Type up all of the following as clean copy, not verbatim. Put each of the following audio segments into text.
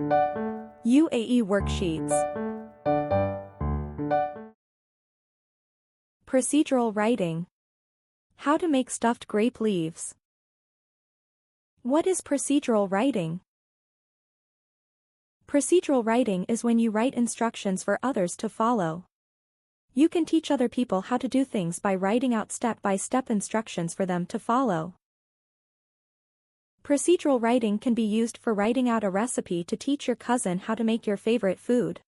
UAE Worksheets. Procedural writing. How to make stuffed grape leaves. What is procedural writing? Procedural writing is when you write instructions for others to follow. You can teach other people how to do things by writing out step-by-step instructions for them to follow. Procedural writing can be used for writing out a recipe to teach your cousin how to make your favorite food.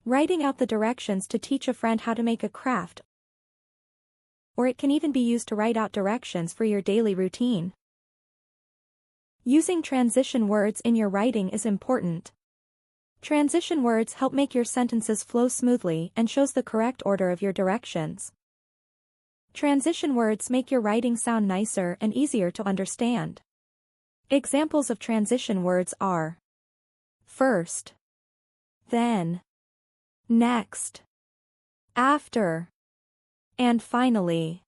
Writing out the directions to teach a friend how to make a craft. Or it can even be used to write out directions for your daily routine. Using transition words in your writing is important. Transition words help make your sentences flow smoothly and shows the correct order of your directions. Transition words make your writing sound nicer and easier to understand. Examples of transition words are first, then, next, after, and finally.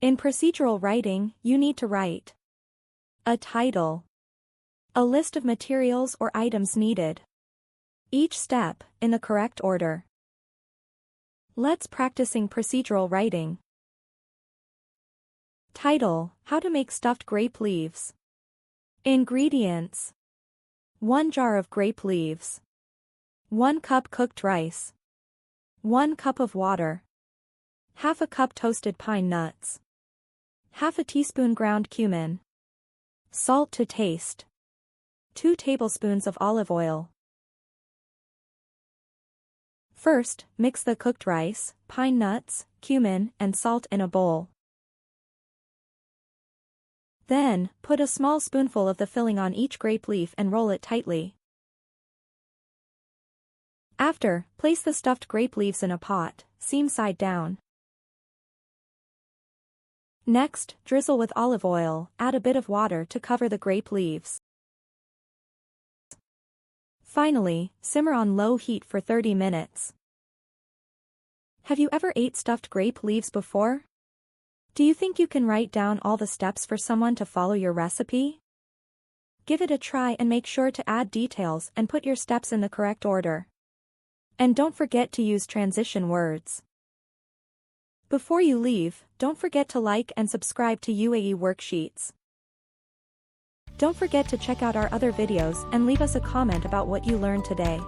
In procedural writing, you need to write a title, a list of materials or items needed, each step in the correct order. Let's practicing procedural writing. Title: How to make stuffed grape leaves. Ingredients: 1 jar of grape leaves, 1 cup cooked rice, 1 cup of water, half a cup toasted pine nuts, half a teaspoon ground cumin, salt to taste, 2 tablespoons of olive oil. First, mix the cooked rice, pine nuts, cumin, and salt in a bowl. Then, put a small spoonful of the filling on each grape leaf and roll it tightly. After, place the stuffed grape leaves in a pot, seam side down. Next, drizzle with olive oil, add a bit of water to cover the grape leaves. Finally, simmer on low heat for 30 minutes. Have you ever ate stuffed grape leaves before? Do you think you can write down all the steps for someone to follow your recipe? Give it a try and make sure to add details and put your steps in the correct order. And don't forget to use transition words. Before you leave, don't forget to like and subscribe to UAE Worksheets. Don't forget to check out our other videos and leave us a comment about what you learned today.